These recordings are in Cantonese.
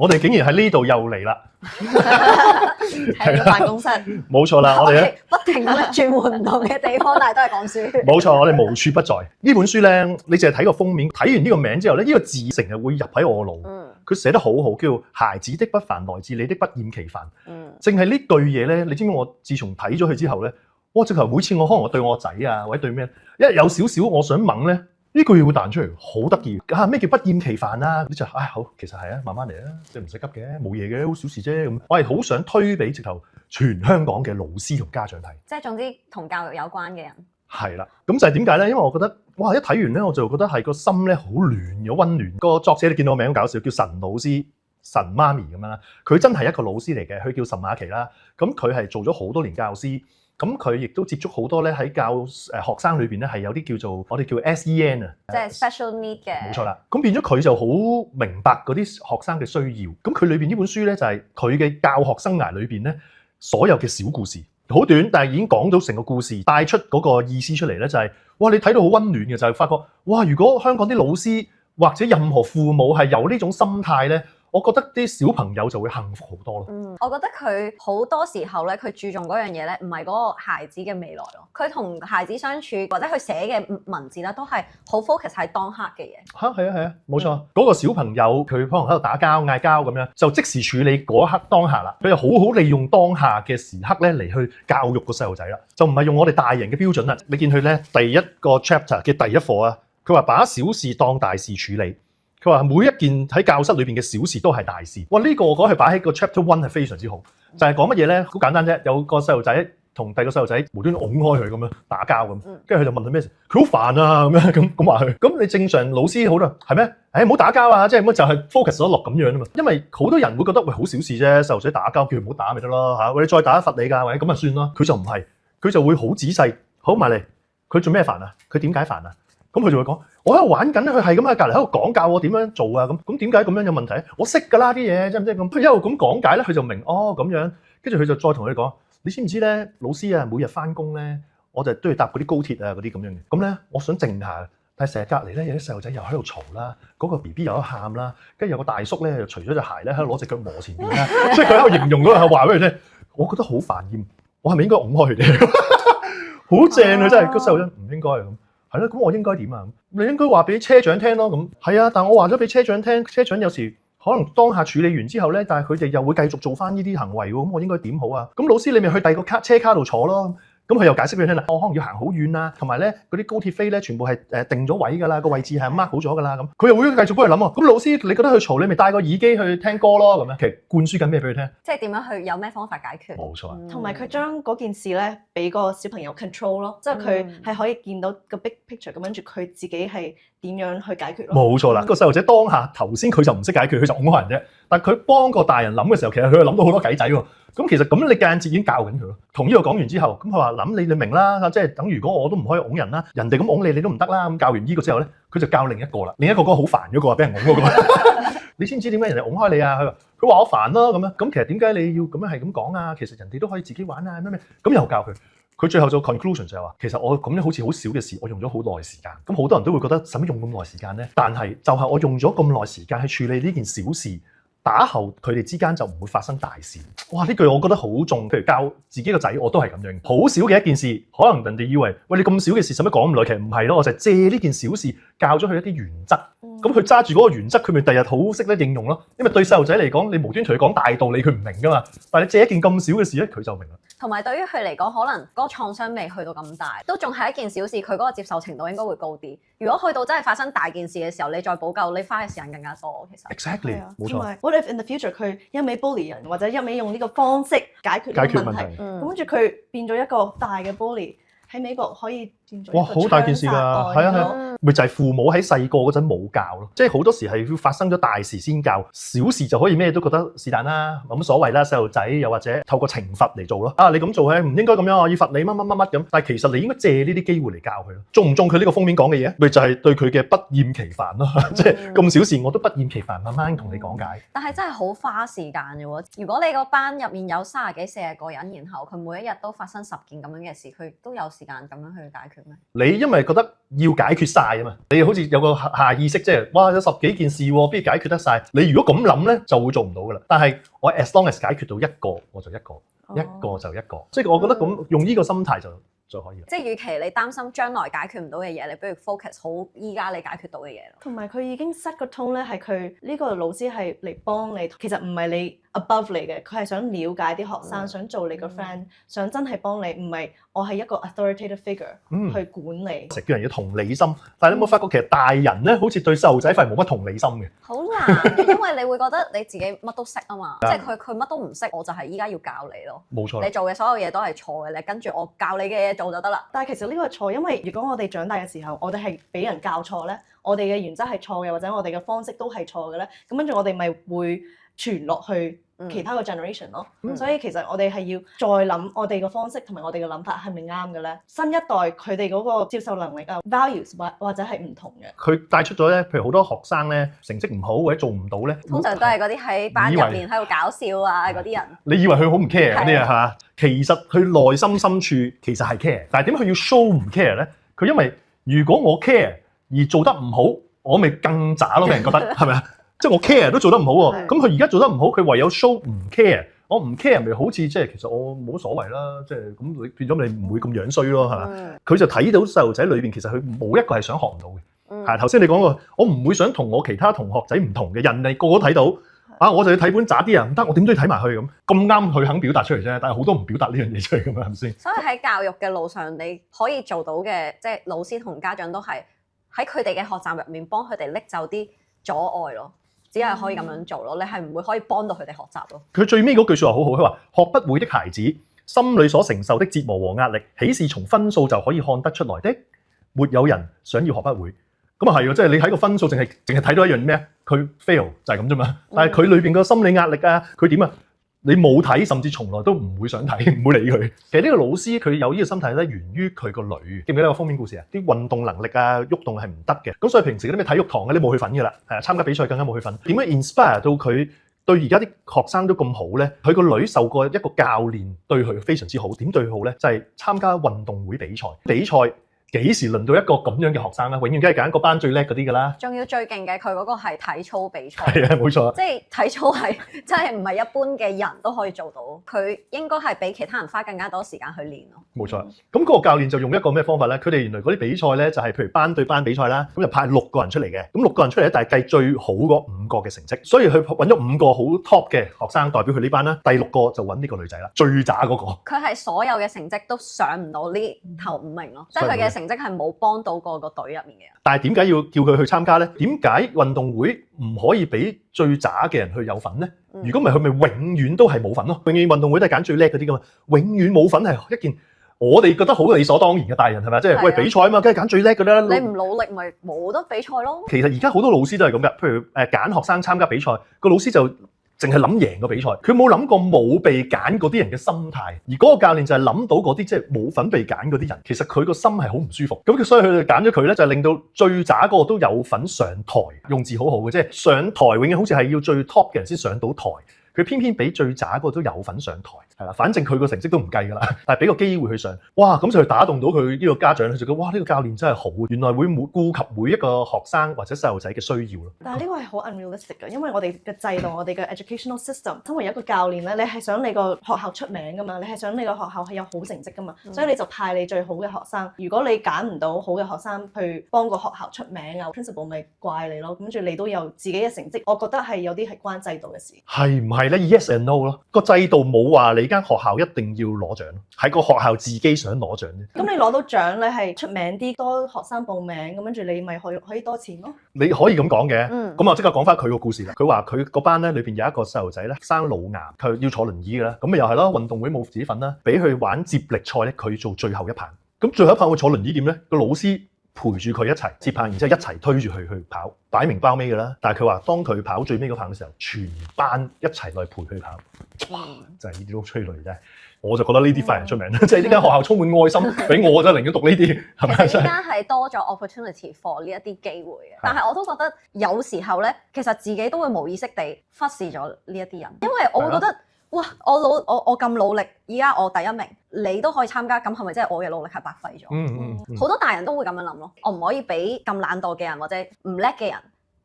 我哋竟然喺呢度又嚟啦，喺個辦公室，冇錯啦，我哋咧不停咁樣轉換唔同嘅地方，但係都係講書。冇錯，我哋無處不在。呢本書咧，你淨係睇個封面，睇完呢個名之後咧，呢個字成日會入喺我腦。佢寫得好好，叫《孩子的不凡來自你的不厭其煩》。淨係呢句嘢咧，你知唔知我自從睇咗佢之後咧，哇！直頭每次我可能我對我仔啊，或者對咩，一有少少我想掹咧，呢句嘢會彈出嚟，好得意。咩叫不厭其煩啊？你就好，其實係啊，慢慢嚟啊，即係唔使急嘅，冇嘢嘅，好小事啫。咁我係好想推俾直頭全香港嘅老師同家長睇。即係總之同教育有關嘅人。係啦，咁就係點解咧？因為我覺得，哇！一睇完咧，我就覺得係個心咧好暖有溫暖。個作者你見到個名好搞笑，叫神老師、神媽咪咁樣啦。佢真係一個老師嚟嘅，佢叫岑雅琪啦。咁佢係做咗好多年教師，咁佢亦都接觸好多咧喺教學生裏邊咧係有啲叫做我哋叫 SEN 啊，即係 special need 嘅。冇錯啦。咁變咗佢就好明白嗰啲學生嘅需要。咁佢裏邊呢本書咧就係佢嘅教學生涯裏邊咧所有嘅小故事。好短，但係已經講到成個故事，帶出嗰個意思出嚟咧，就係哇！你睇到好溫暖嘅，就係發覺哇！如果香港啲老師或者任何父母係有呢種心態咧，我覺得啲小朋友就會幸福好多咯。我覺得佢好多時候咧，佢注重嗰樣嘢咧，唔係嗰個孩子嘅未來咯。佢同孩子相處或者佢寫嘅文字咧，都係好 focus 喺當刻嘅嘢。係啊，冇錯。嗰個小朋友佢可能喺度打交、嗌交咁樣，就即時處理嗰一刻當下啦。佢就好好利用當下嘅時刻咧嚟去教育個細路仔啦，就唔係用我哋大人嘅標準啦。你見佢咧第一個 chapter 嘅第一課啊，佢話把小事當大事處理。佢話每一件喺教室裏邊嘅小事都係大事。哇！呢個我覺得係擺喺個 chapter one 係非常之好。就係講乜嘢咧？好簡單啫，有個細路仔同第二個細路仔無端端擁開佢咁樣打交咁，跟住佢就問佢咩事？佢好煩啊咁樣咁話佢。咁你正常老師好啦，係咩？唔好打交啊！即係乜就係 focus 咗落咁樣啊嘛。因為好多人會覺得喂好小事啫，細路仔打交叫佢唔好打咪得咯嚇。或者再打一罰你㗎，或者咁啊算啦。佢就唔係，佢就會好仔細，好埋嚟。佢做咩煩啊？佢點解煩啊？咁佢就會講：我喺度玩緊，佢係咁喺隔離喺度講教我點樣做啊！咁點解咁樣有問題？我識㗎啦啲嘢，知唔知咁？佢一路咁講解咧，佢就明哦咁樣。跟住佢就再同佢講：你知唔知咧？老師啊，每日翻工咧，我就都要搭嗰啲高鐵啊嗰啲咁樣嘅。咁咧，我想靜下，但係成日隔離咧有啲細路仔又喺度嘈啦，嗰個 BB 又喺度喊啦，跟住有個大叔咧又除咗隻鞋咧喺度攞隻腳磨前面啦，即係佢喺度形容嗰個話俾佢聽。我覺得好煩厭，我係咪應該擁開佢哋？好正啊！真係個細路仔唔應該係咁。係咯，咁我應該點啊？你應該話俾車長聽咯。咁係啊，但我話咗俾車長聽，車長有時可能當下處理完之後咧，但係佢哋又會繼續做翻呢啲行為喎。咁我應該點好啊？咁老師你咪去第二個車卡度坐咯。咁佢又解釋俾佢聽啦，我可能要行好遠啊，同埋咧嗰啲高鐵飛咧全部係定咗位㗎啦，個位置係 mark 好咗㗎啦。咁佢又會繼續幫佢諗喎。咁老師你覺得佢嘈，你咪戴個耳機去聽歌咯。咁樣其實灌輸緊咩俾佢聽？即係點樣去有咩方法解決？冇錯。同埋佢將嗰件事咧俾個小朋友 control 咯，即係佢係可以見到個 big picture 咁，跟住佢自己係點樣去解決咯。冇錯啦，個細路仔當下頭先佢就唔識解決，佢就㧬開人啫。但係佢幫個大人諗嘅時候，其實佢係諗到好多計仔喎。咁其實咁你間接已經教緊佢咯。同呢個講完之後，咁佢話諗你明啦，即係等如果我都唔可以㧬人啦，人哋咁㧬你，你都唔得啦。咁教完呢個之後咧，佢就教另一個啦，另一個嗰個好煩嗰個，俾人㧬嗰個。你知唔知點解人哋㧬開你啊？佢話我煩咯咁樣。咁其實點解你要咁樣係咁講啊？其實人哋都可以自己玩啊咩咩。咁又教佢。佢最後做 conclusion 就係話，其實我咁樣好似好少嘅事，我用咗好耐時間。咁好多人都會覺得使乜用咁耐時間咧？但係就係我用咗咁耐時間去處理呢件小事。打後佢哋之間就唔會發生大事。哇！呢句我覺得好重。譬如教自己個仔，我都係咁樣。好少嘅一件事，可能人哋以為喂你咁少嘅事，使乜講咁耐？其實唔係咯，我就係借呢件小事教咗佢一啲原則。咁佢揸住嗰個原則，佢咪第日好識得應用咯。因為對細路仔嚟講，你無端同佢講大道理，佢唔明㗎嘛。但係你借一件咁少嘅事咧，佢就明啦。同埋對於佢嚟講，可能嗰個創傷未去到咁大，都仲係一件小事，佢嗰個接受程度應該會高啲。如果去到真係發生大件事嘅時候，你再補救，你花嘅時間更加多。其實 exactly 冇錯。What if in the future 佢一味 bully 人，或者一味用呢個方式解決問題，咁跟住佢變咗一個大嘅 bully 喺美國可以變咗。哇！好大件事㗎，係啊，咪就係父母喺細個嗰陣冇教咯，即係好多時係要發生咗大事先教，小事就可以咩都覺得是但啦，冇乜所謂啦，細路仔又或者透過懲罰嚟做咯。啊，你咁做係唔應該咁樣，我要罰你乜乜乜乜咁。但係其實你應該借呢啲機會嚟教佢咯。中唔中佢呢個封面講嘅嘢？咪就係對佢嘅不厭其煩咯，即係咁小事我都不厭其煩，慢慢同你講解。但係真係好花時間嘅喎。如果你個班入面有30幾40個人，然後佢每一日都發生10件咁樣嘅事，佢都有時間咁樣去解決。決咩？你因為覺得要解決晒啊嘛，你好似有個下意識，即係哇有10幾件事喎，邊解決得晒？你如果咁諗咧，就會做唔到噶啦。但係我 as long as 解決到一個，我就一個，一個就一個。即係我覺得咁用呢個心態就可以啦。即係與其你擔心將來解決唔到嘅嘢，你不如 focus 好依家你解決到嘅嘢咯。同埋佢已經 set 個 tone 咧，係佢呢個老師係嚟幫你，其實唔係你 above 你嘅，佢係想了解啲學生，想做你個 friend，想真係幫你，唔係我係一個 authoritative figure 去管理。成叫人要同理心，但係你有冇發覺其實大人咧，好似對細路仔反而冇乜同理心嘅。好難，因為你會覺得你自己乜都識啊嘛，即係佢乜都唔識，我就係依家要教你咯。冇錯。你做嘅所有嘢都係錯嘅，你跟住我教你嘅嘢做就得啦。但係其實呢個係錯，因為如果我哋長大嘅時候，我哋係俾人教錯咧，我哋嘅原則係錯嘅，或者我哋嘅方式都係錯嘅咧，咁跟住我哋咪會傳落去其他嘅 generation 咯。所以其實我哋係要再諗我哋嘅方式同埋我哋嘅諗法係咪啱嘅咧？新一代佢哋嗰個接受能力啊 values 或者係唔同嘅。佢帶出咗咧，譬如好多學生咧成績唔好或者做唔到咧，通常都係嗰啲喺班入面喺度搞笑啊嗰啲人。你以為佢好唔 care 嗰啲啊係嘛？其實佢內心深處其實係 care，但係點解佢要 show 唔 care 咧？佢因為如果我 care 而做得唔好，我咪更渣咯，俾人覺得係咪啊？即係我 care 都做得唔好喎，咁佢而家做得唔好，佢唯有 show 唔 care，我唔 care 咪好似即係其實我冇所謂啦，即係咁你變咗你唔會咁樣衰咯，係嘛？佢就睇到細路仔裏邊其實佢冇一個係想學唔到嘅，係頭先你講過，我唔會想同我其他同學仔唔同嘅人哋個個都睇到。我就要睇本渣啲啊，唔得，我點都要睇埋佢咁啱佢肯表達出嚟啫，但係好多唔表達呢樣嘢出嚟㗎嘛，係咪先？所以喺教育嘅路上，你可以做到嘅，即係老師同家長都係喺佢哋嘅學習入面幫佢哋拎走啲阻礙咯，只係可以咁樣做咯，你係唔會可以幫到佢哋學習咯。佢最尾嗰句説話好好，佢話學不會的孩子心裏所承受的折磨和壓力，豈是從分數就可以看得出來的？沒有人想要學不會。咁啊係喎，即係你睇個分數，淨係睇到一樣咩啊？佢 fail 就係咁啫嘛。但係佢裏邊個心理壓力啊，佢點啊？你冇睇，甚至從來都唔會想睇，唔會理佢。其實呢個老師佢有呢個心態咧，源於佢個女。記唔記得個封面故事啊？啲運動能力啊，喐動係唔得嘅。咁所以平時嗰啲咩體育堂嘅，你冇去份㗎啦。係啊，參加比賽更加冇去份。點解 inspire 到佢對而家啲學生都咁好咧？佢個女受過一個教練對佢非常之好。點對佢好咧？就係參加運動會比賽。幾時輪到一個咁樣嘅學生咧？永遠梗係揀個班最叻嗰啲㗎啦。仲要最勁嘅，佢嗰個係體操比賽。係啊，冇錯。即係體操係真係唔係一般嘅人都可以做到。佢應該係比其他人花更加多時間去練咯。冇錯。咁嗰個教練就用一個咩方法咧？佢哋原來嗰啲比賽咧就係譬如班對班比賽啦，咁就派6個人出嚟嘅。咁6個人出嚟咧，但係計最好嗰5個嘅成績。所以佢揾咗5個好 top 嘅學生代表佢呢班啦。第6個就揾呢個女仔啦，最渣嗰個。佢係所有嘅成績都上唔到呢頭5名咯，即係佢嘅成績係冇幫到個隊入面嘅人。但係點解要叫佢去參加咧？點解運動會唔可以俾最渣嘅人去有份咧？如果唔係，佢咪永遠都係冇份咯。永遠運動會都係揀最叻嗰啲噶嘛，永遠冇份係一件我哋覺得好理所當然嘅大人係咪？即係喂比賽啊嘛，梗係揀最叻㗎啦。你唔努力咪冇得比賽咯。其實而家好多老師都係咁㗎，譬如揀學生參加比賽，個老師就淨係諗贏個比賽，佢冇諗過冇被揀嗰啲人嘅心態，而嗰個教練就係諗到嗰啲即係冇份被揀嗰啲人，其實佢個心係好唔舒服。咁所以佢就揀咗佢咧，就係令到最渣嗰個都有份上台，用字好好嘅，即係上台永遠好似係要最 top 嘅人先上到台。佢偏偏俾最渣嗰個都有份上台，係啦，反正佢個成績都唔計㗎啦，但係俾個機會去上，哇！咁就打動到佢呢個家長，佢就覺得哇呢個教練真係好，原來會顧及每一個學生或者細路仔嘅需要咯。但係呢個係好 unrealistic 嘅，因為我哋嘅制度，我哋嘅 educational system， 身為一個教練咧，你係想你個學校出名㗎嘛，你係想你個學校係有好成績㗎嘛，所以你就派你最好嘅學生。如果你揀唔到好嘅學生去幫個學校出名啊 ，principal 咪怪你咯，跟住你都有自己嘅成績。我覺得係有啲係關制度嘅事。係唔係咧 ？Yes and no 咯，個制度冇話你間學校一定要攞獎，係個學校自己想攞獎啫。咁你攞到獎，你係出名啲，多學生報名，咁跟住你咪可以多錢咯。你可以咁講嘅，咁我即刻講翻佢個故事啦。佢話佢個班咧裏邊有一個細路仔咧生腦癌，佢要坐輪椅嘅啦，咁咪又係咯，運動會冇自己份啦，俾佢玩接力賽咧，佢做最後一棒。咁最後一棒會坐輪椅點咧？個老師陪住佢一齊接棒，然之後一齊推住佢去跑，擺明包尾㗎啦。但係佢話當佢跑最尾嗰棒嘅時候，全班一齊嚟陪佢跑，哇！就係呢啲都催淚啫。我就覺得呢啲快人出名啦，即係呢間學校充滿愛心，俾我就寧願讀呢啲，係咪？其實呢間係多咗 opportunity for 呢一啲機會嘅，但係我都覺得有時候咧，其實自己都會無意識地忽視咗呢一啲人，因為我會覺得。哇！我咁努力，而家我第一名，你都可以參加，咁係咪即係我嘅努力係白費咗？好多大人都會咁樣諗咯。我唔可以俾咁懶惰嘅人或者唔叻嘅人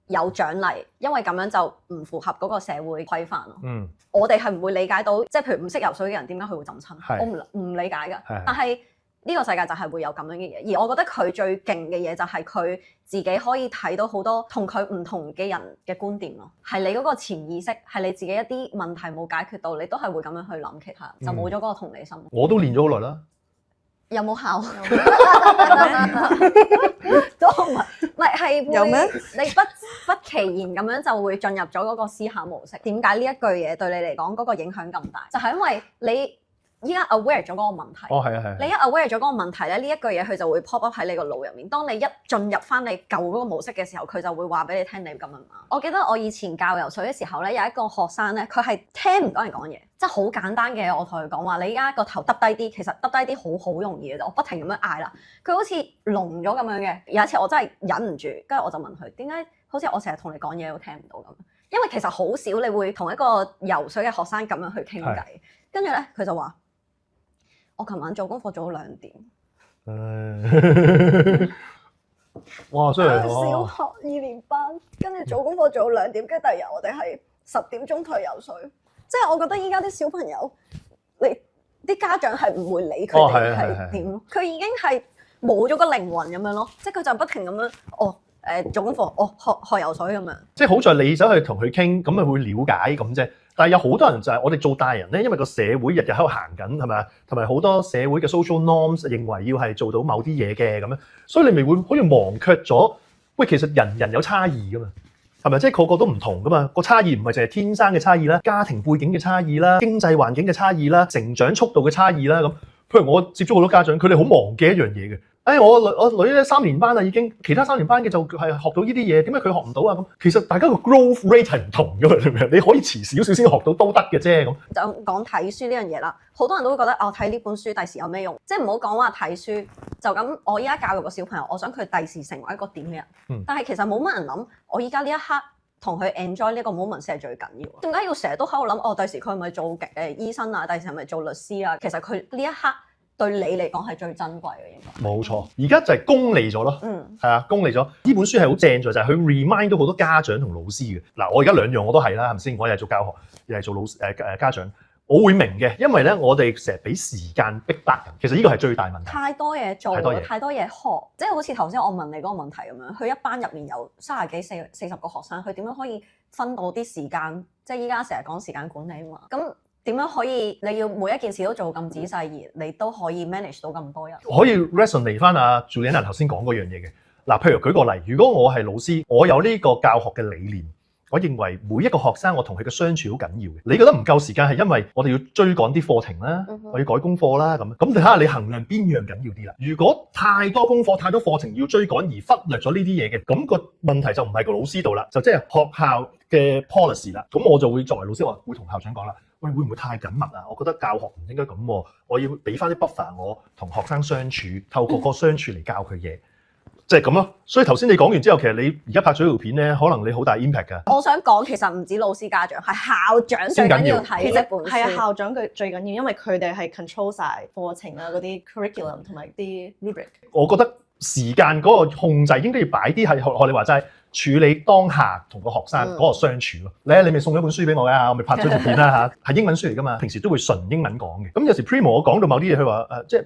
有獎勵，因為咁樣就唔符合嗰個社會規範咯。我哋係唔會理解到，即係譬如唔識游水嘅人點解佢會浸親，我唔理解㗎。但係呢個世界就係會有咁樣嘅嘢，而我覺得佢最勁嘅嘢就係佢自己可以睇到好多同佢唔同嘅人嘅觀點咯，係你嗰個潛意識，係你自己一啲問題冇解決到，你都係會咁樣去諗其他人，就冇咗嗰個同理心。我都練咗好耐啦。有冇效？都唔係會有咩？你不其然咁樣就會進入咗嗰個思考模式。點解呢一句嘢對你嚟講嗰個影響咁大？就係因為你依家 aware 咗嗰個問題。係啊。你一 aware 咗嗰個問題咧，呢一句嘢佢就會 pop up 喺你個腦入面。當你一進入翻你舊嗰個模式嘅時候，佢就會話俾你聽你咁樣。我記得我以前教游水嘅時候咧，有一個學生咧，佢係聽唔到人講嘢，即係好簡單嘅。我同佢講話，你依家個頭耷低啲，其實耷低啲好容易嘅啫。我不停咁樣嗌啦，佢好似聾咗咁樣嘅。有一次我真係忍唔住，跟住我就問佢點解好似我成日同你講嘢都聽唔到咁？因為其實好少你會同一個游水嘅學生咁樣去傾偈。跟住咧，佢就話。我琴晚做功課做到2點。哇！真係小學2年班，跟住做功課做到2點，跟住第二日我哋係10點鐘退游水。即係我覺得依家啲小朋友，你啲家長係唔會理佢哋係點，佢已經係冇咗個靈魂咁樣咯。即係佢就不停咁樣，做功課，學游水咁樣。即係好在你走去同佢傾，咁咪會了解咁啫。但係有好多人就係我哋做大人咧，因為個社會日日喺度行緊，係咪啊？同埋好多社會嘅 social norms 認為要係做到某啲嘢嘅咁樣，所以你咪會好似忘卻咗。喂，其實人有差異噶嘛，係咪？即係個個都唔同噶嘛。個差異唔係淨係天生嘅差異啦，家庭背景嘅差異啦，經濟環境嘅差異啦，成長速度嘅差異啦咁。譬如我接觸好多家長，佢哋好忘記一樣嘢嘅。我女咧3年班啦，已經其他3年班嘅就係學到呢啲嘢，點解佢學唔到啊？咁其實大家個 growth rate 係唔同㗎嘛，你可以遲少少先學到都得嘅啫。咁就講睇書呢樣嘢啦，好多人都會覺得睇呢本書第時有咩用？即係唔好講話睇書就咁。我依家教育個小朋友，我想佢第時成為一個點嘅人。但係其實冇乜人諗，我依家呢一刻同佢 enjoy 呢個 moment 先係最緊要。點解要成日都喺度諗？第時佢係咪做醫生啊？第時係咪做律師啊？其實佢呢一刻。對你嚟講係最珍貴嘅，應該冇錯。而家就係功利咗咯，係啊，功利咗。呢本書係好正在就係佢 remind 到好多家長同老師嘅。嗱，我而家兩樣我都係啦，係咪先？我又係做教學，又係做家長。我會明嘅，因為咧我哋成日俾時間逼迫人，其實呢個係最大問題。太多嘢做，太多嘢學，即係好似頭先我問你嗰個問題咁樣，佢一班入面有30幾40個學生，佢點樣可以分到啲時間？即係依家成日講時間管理啊嘛，咁。點樣可以？你要每一件事都做咁仔細，而你都可以 manage 到咁多人？可以 resonate 翻阿 Juliana 頭先講嗰樣嘢嘅。嗱，譬如舉個例，如果我係老師，我有呢個教學嘅理念，我認為每一個學生我同佢嘅相處好緊要嘅。你覺得唔夠時間係因為我哋要追趕啲課程啦，我要改功課啦咁。咁你睇下你衡量邊樣緊要啲啦。如果太多功課、太多課程要追趕而忽略咗呢啲嘢嘅，咁個問題就唔係個老師度啦，就即係學校嘅 policy 啦。咁我就會作為老師，我會同校長講啦。喂，會唔會太緊密啊？我覺得教學唔應該咁喎，我要俾翻啲 buffer，我同學生相處，透過個相處嚟教佢嘢，即係咁咯。所以頭先你講完之後，其實你而家拍咗條片咧，可能你好大 impact 㗎。我想講，其實唔止老師家長，係校長最緊要睇呢本書。係啊，校長佢最緊要，因為佢哋係 control 晒課程啊，嗰啲 curriculum 同埋啲 rubric。我覺得時間嗰個控制應該要擺啲係學你話齋。處理當下同個學生嗰個相處咯。你咪送咗本書俾我嘅，我咪拍咗條片啦嚇，係英文書嚟噶嘛。平時都會純英文講嘅。咁有時 Primo 我講到某啲嘢，佢話即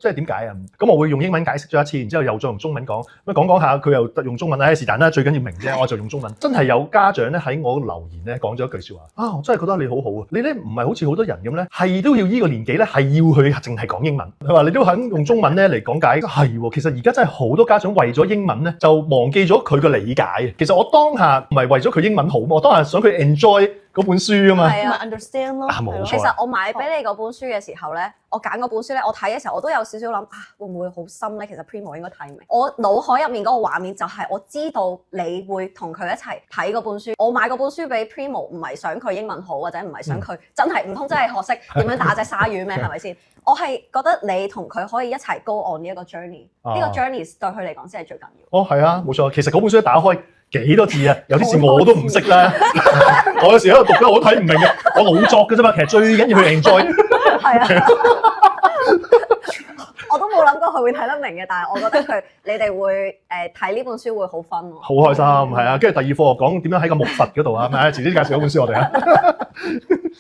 係點解啊？咁我會用英文解釋咗一次，然之後又再用中文講。咁講下佢又用中文啦，是但啦，最緊要明啫。我就用中文。真係有家長咧喺我留言咧講咗一句説話啊，我真係覺得你好好啊！你咧唔係好似好多人咁咧，係都要呢個年紀咧係要佢淨係講英文。佢話你都肯用中文咧嚟講解，係喎。其實而家真係好多家長為咗英文咧就忘記咗佢個理解。其實我當下唔係為咗佢英文好嘛，我當下想佢 enjoy 嗰本書啊嘛，係啊 understand 咯。冇錯。其實我買俾你嗰本書嘅時候咧，我揀嗰本書咧，我睇嘅時候我都有少少諗會唔會好深咧？其實 Primo 應該睇唔明。我腦海入面嗰個畫面就係我知道你會同佢一齊睇嗰本書。我買嗰本書俾 Primo 唔係想佢英文好，或者唔係想佢真係唔通真係學識點樣打隻鯊魚咩？係咪先？我係覺得你同佢可以一齊 go on 呢一個 journey，呢個 journey 對佢嚟講先係最緊要。係啊，冇錯。其實嗰本書一打開，幾多字啊？有啲字我都唔識啦。我有時喺度讀咧，我都睇唔明嘅。我老作嘅啫嘛。其實最緊要去 enjoy。係啊。我都冇諗過佢會睇得明嘅，但係我覺得你哋會睇呢本書會好分喎。好開心，係啊！跟住第二課講點樣喺個木筏嗰度啊，係咪？遲啲介紹嗰本書我哋啊。